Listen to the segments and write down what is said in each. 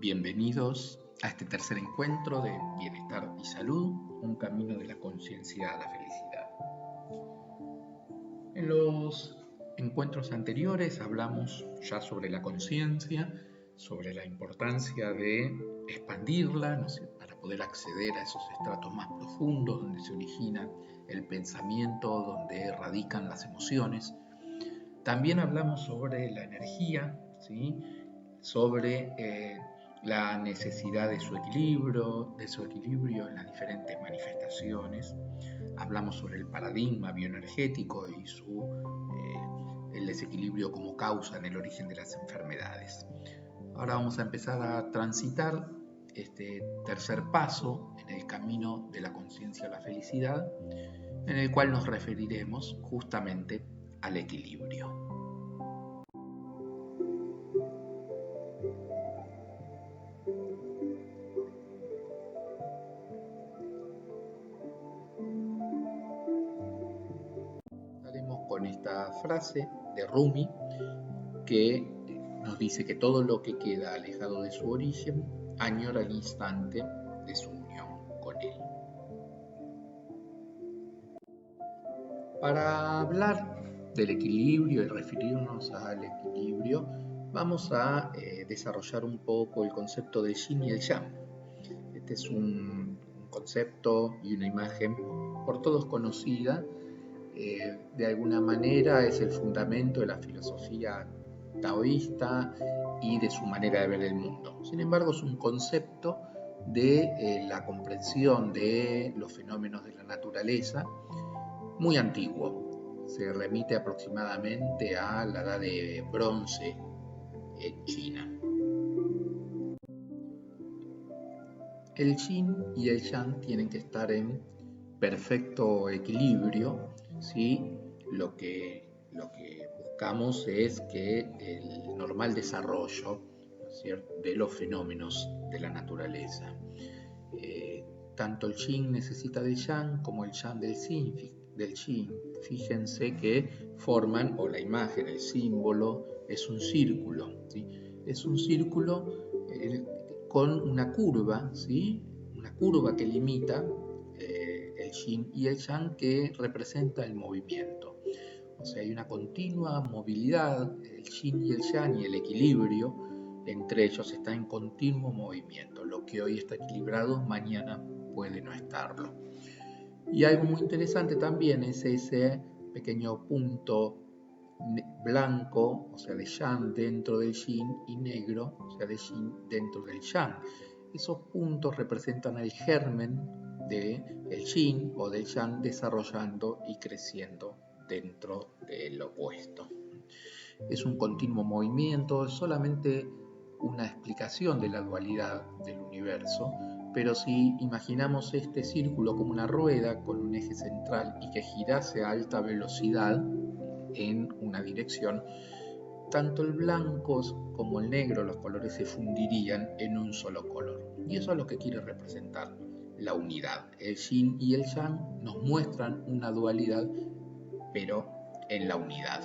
Bienvenidos a este tercer encuentro de Bienestar y Salud, un camino de la conciencia a la felicidad. En los encuentros anteriores hablamos ya sobre la conciencia, sobre la importancia de expandirla, ¿no sé?, para poder acceder a esos estratos más profundos donde se origina el pensamiento, donde radican las emociones. También hablamos sobre la energía, ¿sí?, sobre la necesidad de su equilibrio en las diferentes manifestaciones. Hablamos sobre el paradigma bioenergético y el desequilibrio como causa en el origen de las enfermedades. Ahora vamos a empezar a transitar este tercer paso en el camino de la conciencia a la felicidad, en el cual nos referiremos justamente al equilibrio. Con esta frase de Rumi que nos dice que todo lo que queda alejado de su origen añora el instante de su unión con él. Para hablar del equilibrio y referirnos al equilibrio, vamos a desarrollar un poco el concepto del yin y el yang. Este es un concepto y una imagen por todos conocida. De alguna manera es el fundamento de la filosofía taoísta y de su manera de ver el mundo. Sin embargo, es un concepto de la comprensión de los fenómenos de la naturaleza muy antiguo. Se remite aproximadamente a la edad de bronce en China. El yin y el yang tienen que estar en perfecto equilibrio, ¿sí? Lo que buscamos es que el normal desarrollo, ¿no es cierto?, de los fenómenos de la naturaleza. Tanto el yin necesita del yang como el yang del yin. Fíjense que forman, o la imagen, el símbolo, es un círculo, ¿sí? Es un círculo con una curva, ¿sí?, una curva que limita el yin y el yang, que representa el movimiento. O sea, hay una continua movilidad, el yin y el yang, y el equilibrio entre ellos está en continuo movimiento. Lo que hoy está equilibrado, mañana puede no estarlo. Y algo muy interesante también es ese pequeño punto blanco, o sea, de yang dentro del yin, y negro, o sea, de yin dentro del yang. Esos puntos representan el germen del yin o del yang desarrollando y creciendo dentro del opuesto. Es un continuo movimiento, es solamente una explicación de la dualidad del universo, pero si imaginamos este círculo como una rueda con un eje central y que girase a alta velocidad en una dirección, tanto el blanco como el negro, los colores se fundirían en un solo color. Y eso es lo que quiere representar la unidad. El yin y el yang nos muestran una dualidad, pero en la unidad.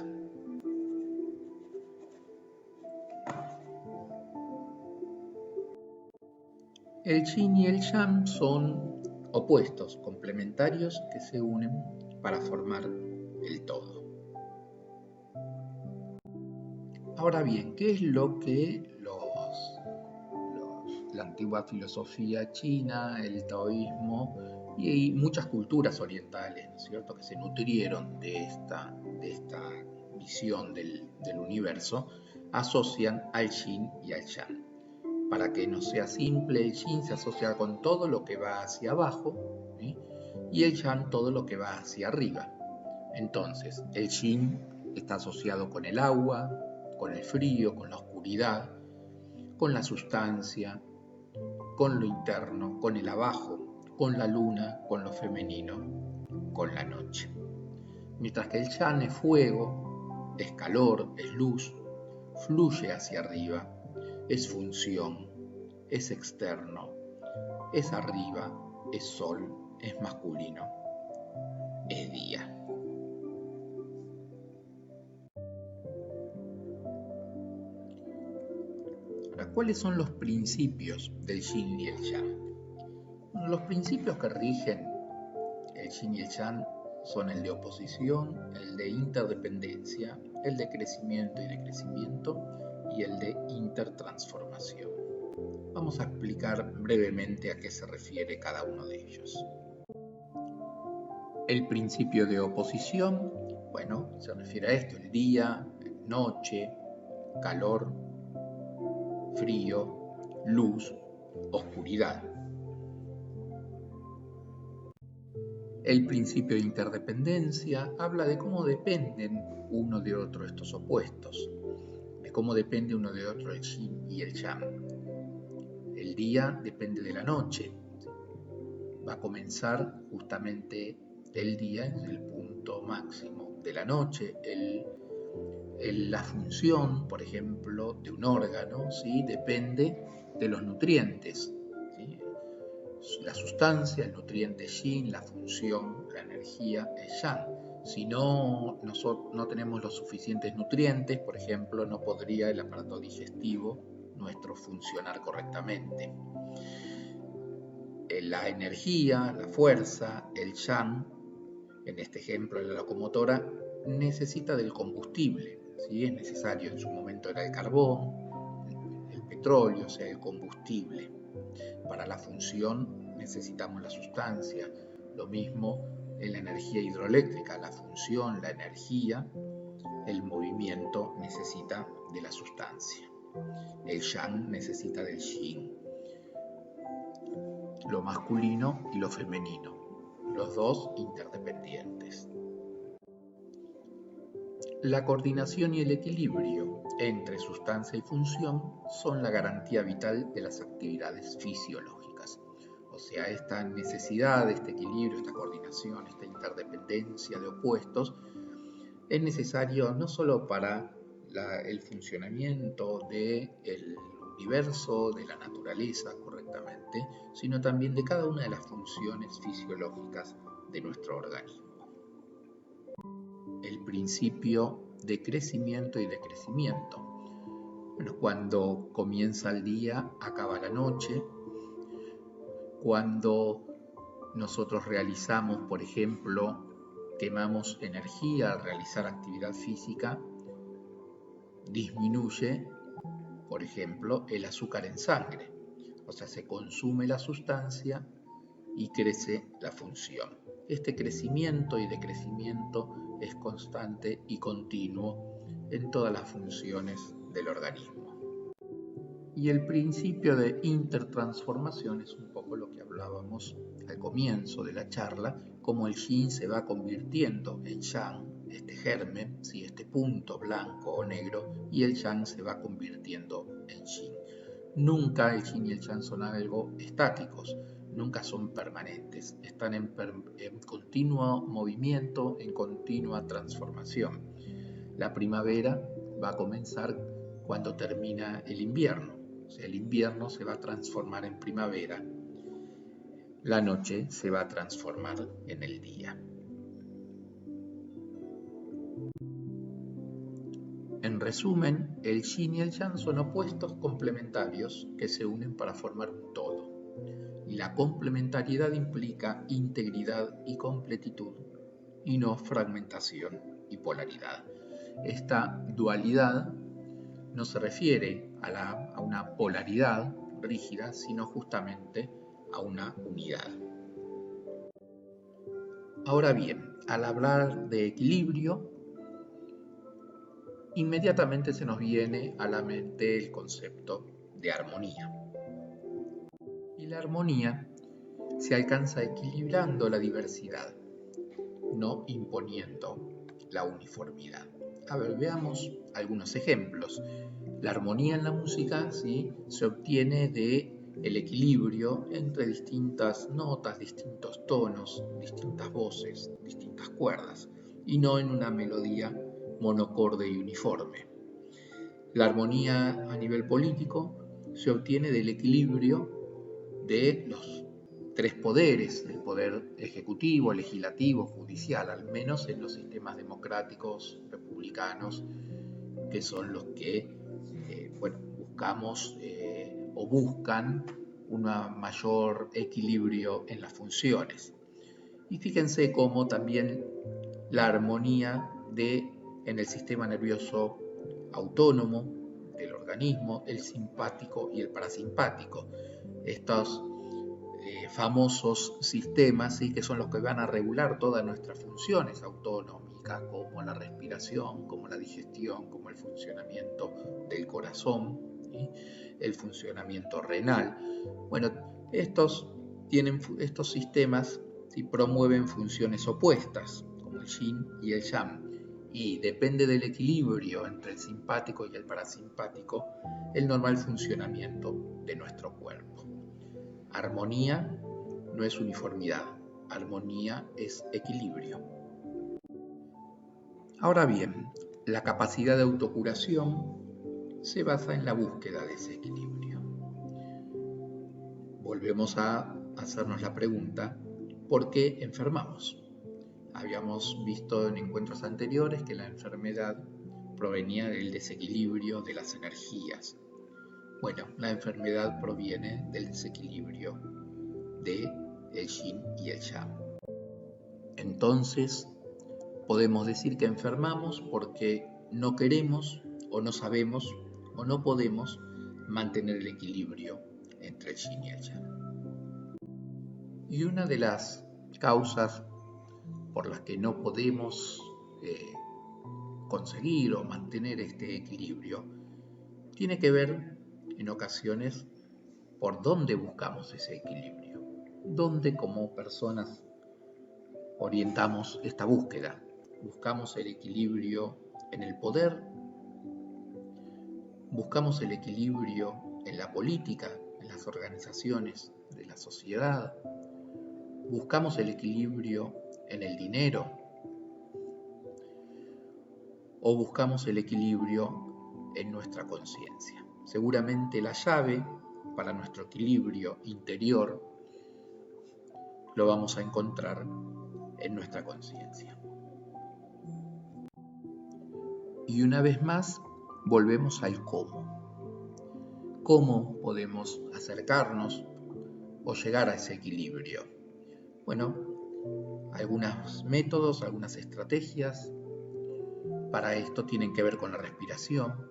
El yin y el yang son opuestos, complementarios, que se unen para formar el todo. Ahora bien, ¿qué es lo que la antigua filosofía china, el taoísmo y muchas culturas orientales, ¿no es cierto?, que se nutrieron de esta visión del universo, asocian al yin y al yang? Para que no sea simple, el yin se asocia con todo lo que va hacia abajo, ¿sí?, y el yang todo lo que va hacia arriba. Entonces, el yin está asociado con el agua, con el frío, con la oscuridad, con la sustancia, con lo interno, con el abajo, con la luna, con lo femenino, con la noche. Mientras que el yang es fuego, es calor, es luz, fluye hacia arriba, es función, es externo, es arriba, es sol, es masculino, es día. Ahora, ¿cuáles son los principios del yin y el yang? Bueno, los principios que rigen el yin y el yang son el de oposición, el de interdependencia, el de crecimiento y decrecimiento y el de intertransformación. Vamos a explicar brevemente a qué se refiere cada uno de ellos. El principio de oposición, bueno, se refiere a esto: el día, noche, calor, frío, luz, oscuridad. El principio de interdependencia habla de cómo dependen uno de otro estos opuestos, de cómo depende uno de otro el yin y el yang. El día depende de la noche. Va a comenzar justamente el día en el punto máximo de la noche. La función, por ejemplo, de un órgano, ¿sí?, depende de los nutrientes, ¿sí? La sustancia, el nutriente yin, la función, la energía es yang. Si no tenemos los suficientes nutrientes, por ejemplo, no podría el aparato digestivo nuestro funcionar correctamente. La energía, la fuerza, el yang, en este ejemplo la locomotora, necesita del combustible, ¿sí? Es necesario, en su momento era el carbón, el petróleo, o sea, el combustible. Para la función necesitamos la sustancia. Lo mismo en la energía hidroeléctrica, la función, la energía, el movimiento necesita de la sustancia. El yang necesita del yin, lo masculino y lo femenino, los dos interdependientes. La coordinación y el equilibrio entre sustancia y función son la garantía vital de las actividades fisiológicas. O sea, esta necesidad, este equilibrio, esta coordinación, esta interdependencia de opuestos es necesario no solo para el funcionamiento del universo, de la naturaleza correctamente, sino también de cada una de las funciones fisiológicas de nuestro organismo. El principio de crecimiento y decrecimiento. Bueno, cuando comienza el día, acaba la noche. Cuando nosotros realizamos, por ejemplo, quemamos energía al realizar actividad física, disminuye, por ejemplo, el azúcar en sangre. O sea, se consume la sustancia y crece la función. Este crecimiento y decrecimiento es constante y continuo en todas las funciones del organismo. Y el principio de intertransformación es un poco lo que hablábamos al comienzo de la charla, cómo el yin se va convirtiendo en yang, este germen, ¿sí?, este punto blanco o negro, y el yang se va convirtiendo en yin. Nunca el yin y el yang son algo estáticos, nunca son permanentes, están en continuo movimiento, en continua transformación. La primavera va a comenzar cuando termina el invierno, o sea, el invierno se va a transformar en primavera, la noche se va a transformar en el día. En resumen, el yin y el yang son opuestos complementarios que se unen para formar un todo. Y la complementariedad implica integridad y completitud, y no fragmentación y polaridad. Esta dualidad no se refiere a una polaridad rígida, sino justamente a una unidad. Ahora bien, al hablar de equilibrio, inmediatamente se nos viene a la mente el concepto de armonía. Y la armonía se alcanza equilibrando la diversidad, no imponiendo la uniformidad. A ver, veamos algunos ejemplos. La armonía en la música, ¿sí?, se obtiene del equilibrio entre distintas notas, distintos tonos, distintas voces, distintas cuerdas, y no en una melodía monocorde y uniforme. La armonía a nivel político se obtiene del equilibrio de los tres poderes, el poder ejecutivo, legislativo, judicial, al menos en los sistemas democráticos republicanos, que son los que buscamos o buscan un mayor equilibrio en las funciones. Y fíjense cómo también la armonía en el sistema nervioso autónomo del organismo, el simpático y el parasimpático. Estos famosos sistemas, ¿sí?, que son los que van a regular todas nuestras funciones autonómicas, como la respiración, como la digestión, como el funcionamiento del corazón, ¿sí?, el funcionamiento renal. Bueno, estos sistemas, ¿sí?, promueven funciones opuestas, como el yin y el yang, y depende del equilibrio entre el simpático y el parasimpático el normal funcionamiento de nuestro cuerpo. Armonía no es uniformidad, armonía es equilibrio. Ahora bien, la capacidad de autocuración se basa en la búsqueda de ese equilibrio. Volvemos a hacernos la pregunta, ¿por qué enfermamos? Habíamos visto en encuentros anteriores que la enfermedad provenía del desequilibrio de las energías. Bueno, la enfermedad proviene del desequilibrio de el yin y el yang. Entonces, podemos decir que enfermamos porque no queremos o no sabemos o no podemos mantener el equilibrio entre el yin y el yang. Y una de las causas por las que no podemos conseguir o mantener este equilibrio tiene que ver en ocasiones por dónde buscamos ese equilibrio, dónde como personas orientamos esta búsqueda. Buscamos el equilibrio en el poder, buscamos el equilibrio en la política, en las organizaciones de la sociedad, buscamos el equilibrio en el dinero o buscamos el equilibrio en nuestra conciencia. Seguramente la llave para nuestro equilibrio interior lo vamos a encontrar en nuestra conciencia. Y una vez más, volvemos al cómo. ¿Cómo podemos acercarnos o llegar a ese equilibrio? Bueno, algunos métodos, algunas estrategias para esto tienen que ver con la respiración.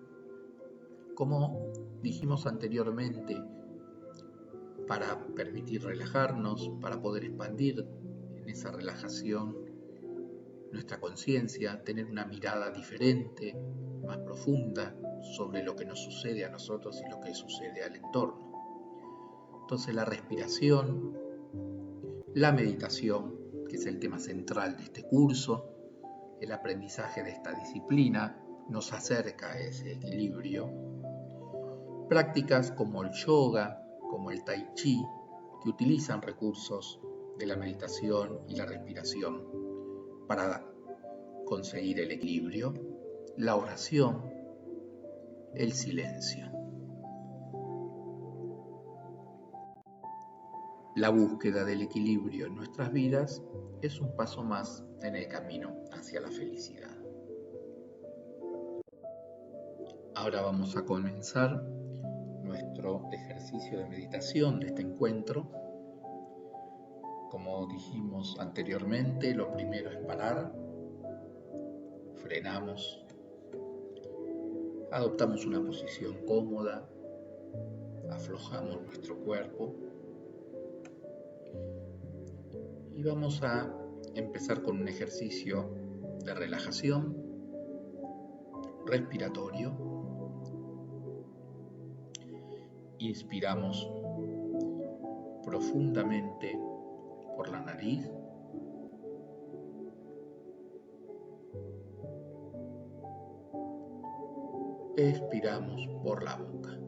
Como dijimos anteriormente, para permitir relajarnos, para poder expandir en esa relajación nuestra conciencia, tener una mirada diferente, más profunda sobre lo que nos sucede a nosotros y lo que sucede al entorno. Entonces la respiración, la meditación, que es el tema central de este curso, el aprendizaje de esta disciplina nos acerca a ese equilibrio. Prácticas como el yoga, como el tai chi, que utilizan recursos de la meditación y la respiración para conseguir el equilibrio, la oración, el silencio. La búsqueda del equilibrio en nuestras vidas es un paso más en el camino hacia la felicidad. Ahora vamos a comenzar nuestro ejercicio de meditación de este encuentro. Como dijimos anteriormente, lo primero es parar, frenamos, adoptamos una posición cómoda, aflojamos nuestro cuerpo y vamos a empezar con un ejercicio de relajación respiratorio. Inspiramos profundamente por la nariz. Expiramos por la boca.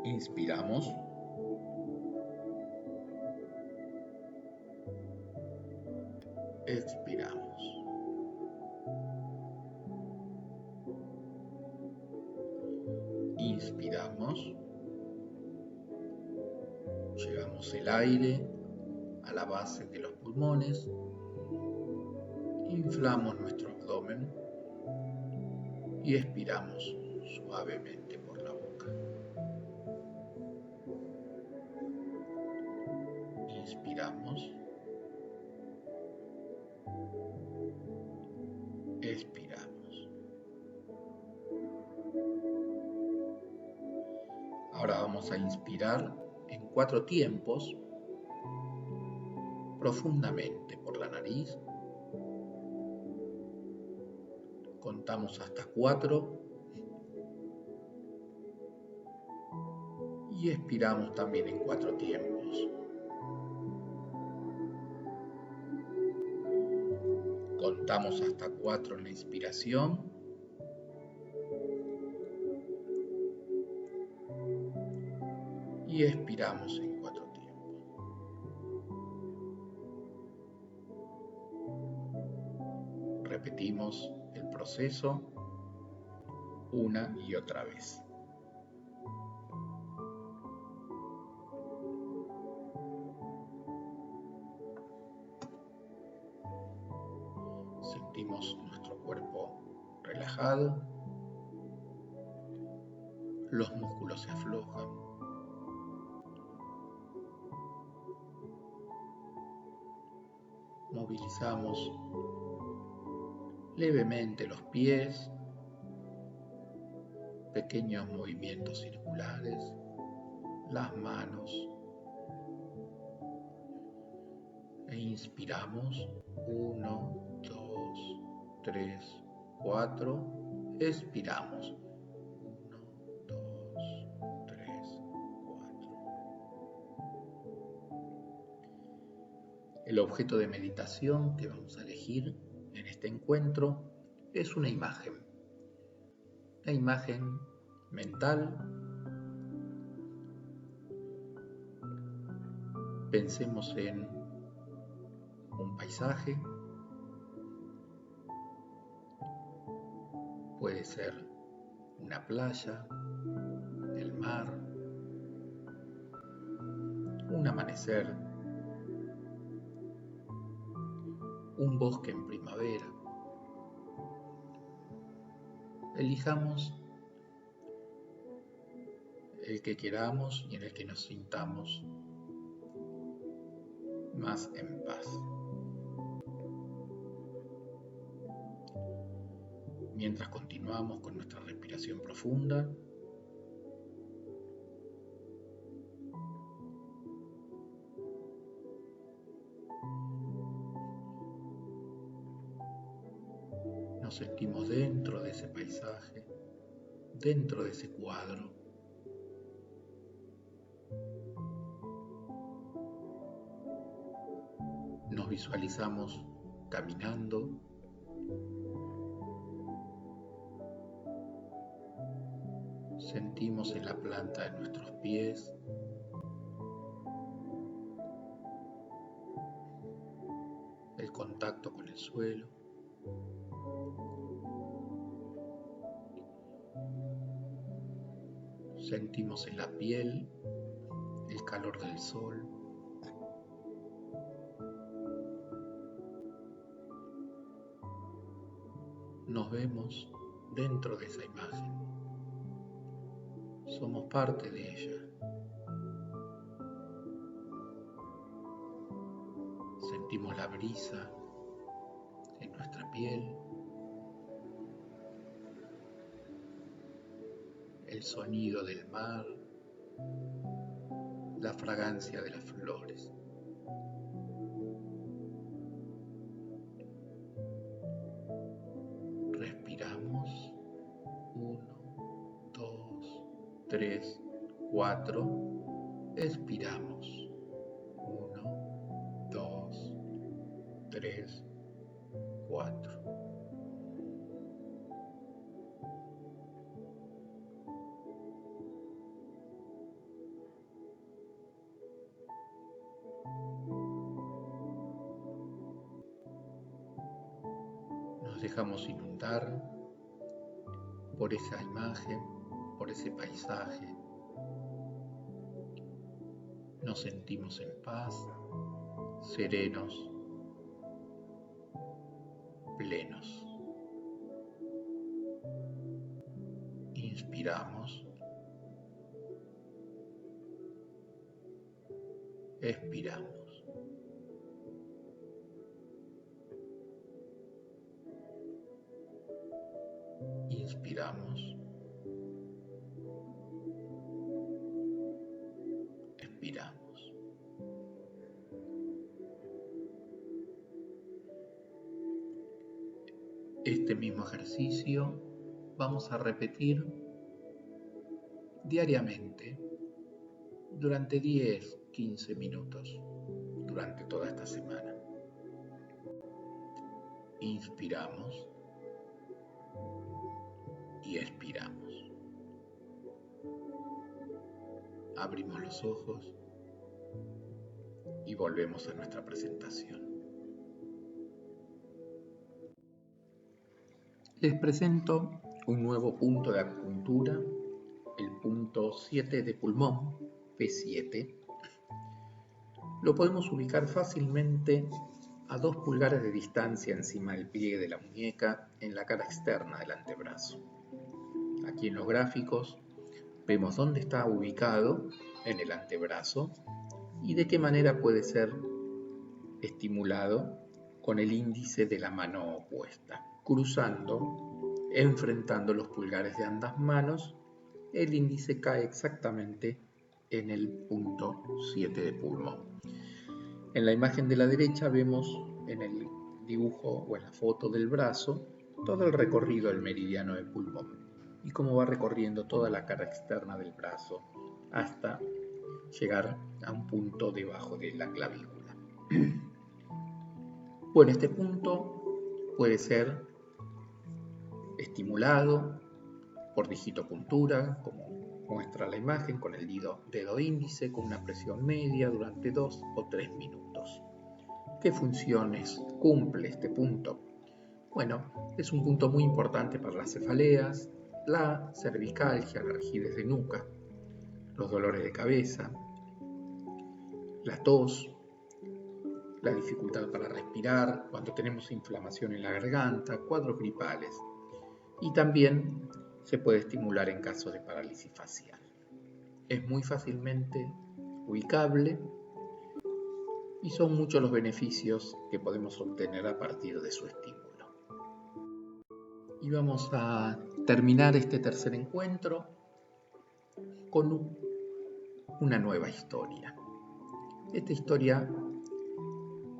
Inspiramos. Expiramos. Inspiramos. Llevamos el aire a la base de los pulmones. Inflamos nuestros abdomen y expiramos suavemente por la boca. Inspiramos, expiramos. Ahora vamos a inspirar en 4 tiempos, profundamente por la nariz. Contamos hasta 4 y expiramos también en 4 tiempos. Contamos hasta 4 en la inspiración y expiramos en 4 tiempos. Repetimos el proceso una y otra vez. Sentimos nuestro cuerpo relajado, los músculos se aflojan, movilizamos levemente los pies, pequeños movimientos circulares, las manos, e inspiramos 1, 2, 3, 4, expiramos 1, 2, 3, 4. El objeto de meditación que vamos a elegir en este encuentro es una imagen mental. Pensemos en un paisaje, puede ser una playa, el mar, un amanecer, un bosque en primavera. Elijamos el que queramos y en el que nos sintamos más en paz. Mientras continuamos con nuestra respiración profunda, nos sentimos dentro de ese paisaje, dentro de ese cuadro. Nos visualizamos caminando, sentimos en la planta de nuestros pies el contacto con el suelo. Sentimos en la piel el calor del sol. Nos vemos dentro de esa imagen. Somos parte de ella. Sentimos la brisa en nuestra piel, el sonido del mar, la fragancia de las flores. Respiramos 1, 2, 3, 4. Expiramos 1, 2, 3, 4. Nos dejamos inundar por esa imagen, por ese paisaje. Nos sentimos en paz, serenos, plenos. Inspiramos, expiramos. Inspiramos, expiramos. Este mismo ejercicio vamos a repetir diariamente durante 10-15 minutos durante toda esta semana. Inspiramos y expiramos. Abrimos los ojos y volvemos a nuestra presentación. Les presento un nuevo punto de acupuntura, el punto 7 de pulmón, P7. Lo podemos ubicar fácilmente a 2 pulgares de distancia encima del pliegue de la muñeca en la cara externa del antebrazo. Aquí en los gráficos vemos dónde está ubicado en el antebrazo y de qué manera puede ser estimulado con el índice de la mano opuesta, cruzando, enfrentando los pulgares de ambas manos. El índice cae exactamente en el punto 7 de pulmón. En la imagen de la derecha vemos en el dibujo o en la foto del brazo todo el recorrido del meridiano de pulmón y cómo va recorriendo toda la cara externa del brazo hasta llegar a un punto debajo de la clavícula. Bueno, este punto puede ser estimulado por digitopuntura, como muestra la imagen, con el dedo índice, con una presión media durante 2 o 3 minutos. ¿Qué funciones cumple este punto? Bueno, es un punto muy importante para las cefaleas, la cervicalgia, la rigidez de nuca, los dolores de cabeza, la tos, la dificultad para respirar, cuando tenemos inflamación en la garganta, cuadros gripales. Y también se puede estimular en casos de parálisis facial. Es muy fácilmente ubicable y son muchos los beneficios que podemos obtener a partir de su estímulo. Y vamos a terminar este tercer encuentro con una nueva historia. Esta historia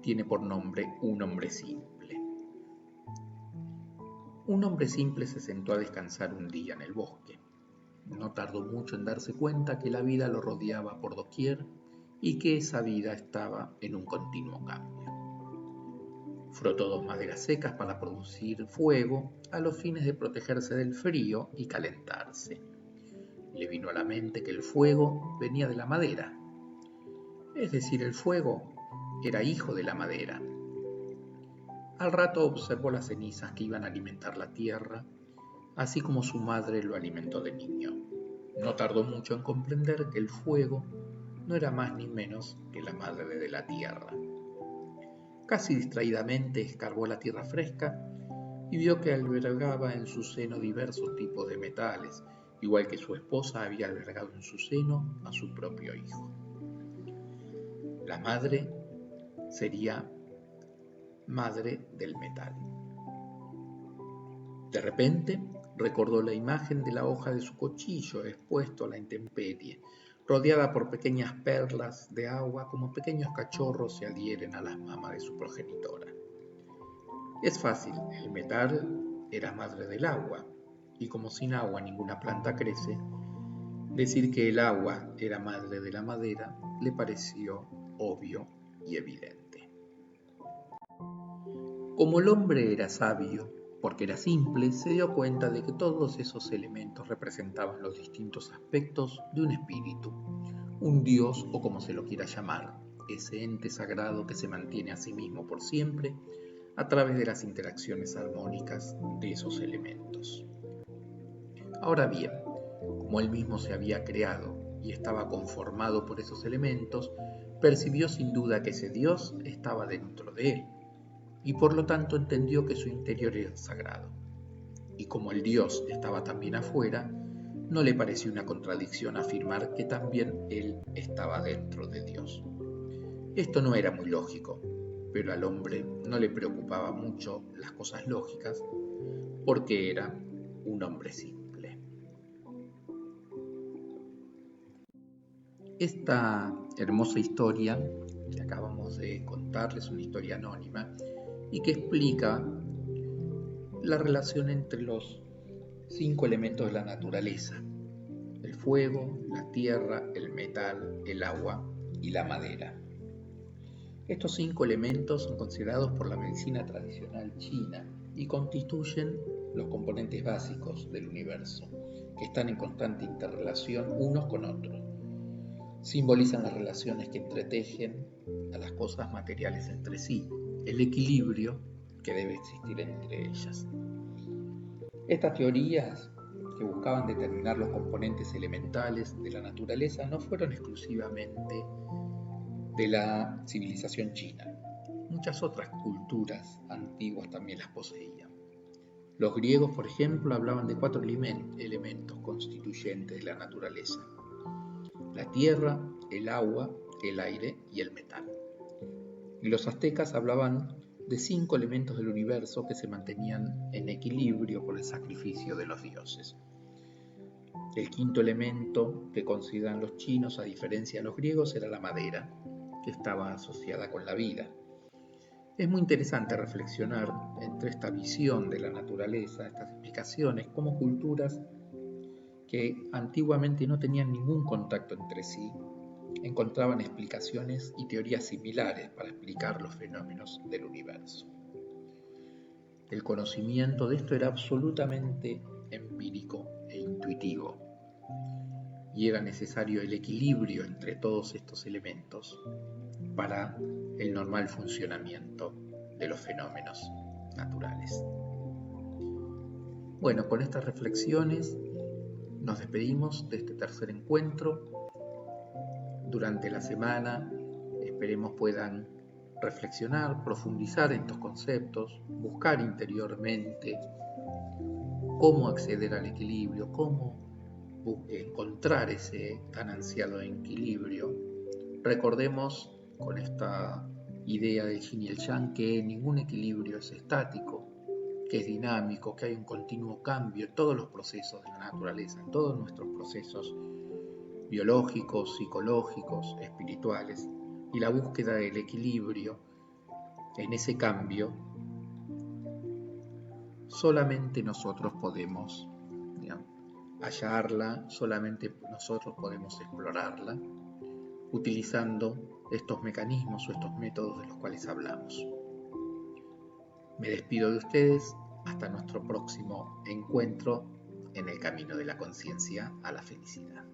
tiene por nombre Un hombre simple. Un hombre simple se sentó a descansar un día en el bosque. No tardó mucho en darse cuenta que la vida lo rodeaba por doquier y que esa vida estaba en un continuo cambio. Frotó 2 maderas secas para producir fuego a los fines de protegerse del frío y calentarse. Le vino a la mente que el fuego venía de la madera, es decir, el fuego era hijo de la madera. Al rato observó las cenizas que iban a alimentar la tierra, así como su madre lo alimentó de niño. No tardó mucho en comprender que el fuego no era más ni menos que la madre de la tierra. Casi distraídamente escarbó la tierra fresca y vio que albergaba en su seno diversos tipos de metales, igual que su esposa había albergado en su seno a su propio hijo. La madre sería madre del metal. De repente recordó la imagen de la hoja de su cuchillo expuesto a la intemperie, rodeada por pequeñas perlas de agua como pequeños cachorros se adhieren a las mamas de su progenitora. Es fácil, el metal era madre del agua, y como sin agua ninguna planta crece, decir que el agua era madre de la madera le pareció obvio y evidente. Como el hombre era sabio, porque era simple, se dio cuenta de que todos esos elementos representaban los distintos aspectos de un espíritu, un dios o como se lo quiera llamar, ese ente sagrado que se mantiene a sí mismo por siempre a través de las interacciones armónicas de esos elementos. Ahora bien, como él mismo se había creado y estaba conformado por esos elementos, percibió sin duda que ese Dios estaba dentro de él, y por lo tanto entendió que su interior era sagrado. Y como el Dios estaba también afuera, no le pareció una contradicción afirmar que también él estaba dentro de Dios. Esto no era muy lógico, pero al hombre no le preocupaba mucho las cosas lógicas porque era un hombre simple. Esta hermosa historia que acabamos de contarles, una historia anónima, y que explica la relación entre los 5 elementos de la naturaleza: el fuego, la tierra, el metal, el agua y la madera. Estos 5 elementos son considerados por la medicina tradicional china y constituyen los componentes básicos del universo, que están en constante interrelación unos con otros. Simbolizan las relaciones que entretejen a las cosas materiales entre sí, el equilibrio que debe existir entre ellas. Estas teorías, que buscaban determinar los componentes elementales de la naturaleza, no fueron exclusivamente de la civilización china. Muchas otras culturas antiguas también las poseían. Los griegos, por ejemplo, hablaban de 4 elementos constituyentes de la naturaleza: la tierra, el agua, el aire y el metal. Y los aztecas hablaban de 5 elementos del universo que se mantenían en equilibrio por el sacrificio de los dioses. El 5.º elemento que consideran los chinos, a diferencia de los griegos, era la madera, que estaba asociada con la vida. Es muy interesante reflexionar entre esta visión de la naturaleza, estas explicaciones, como culturas que antiguamente no tenían ningún contacto entre sí, encontraban explicaciones y teorías similares para explicar los fenómenos del universo. El conocimiento de esto era absolutamente empírico e intuitivo, y era necesario el equilibrio entre todos estos elementos para el normal funcionamiento de los fenómenos naturales. Bueno, con estas reflexiones nos despedimos de este tercer encuentro. Durante la semana esperemos puedan reflexionar, profundizar en estos conceptos, buscar interiormente cómo acceder al equilibrio, cómo encontrar ese tan ansiado equilibrio. Recordemos con esta idea del yin y el yang que ningún equilibrio es estático, que es dinámico, que hay un continuo cambio en todos los procesos de la naturaleza, en todos nuestros procesos biológicos, psicológicos, espirituales, y la búsqueda del equilibrio en ese cambio solamente nosotros podemos hallarla, solamente nosotros podemos explorarla utilizando estos mecanismos o estos métodos de los cuales hablamos. Me despido de ustedes hasta nuestro próximo encuentro en el camino de la conciencia a la felicidad.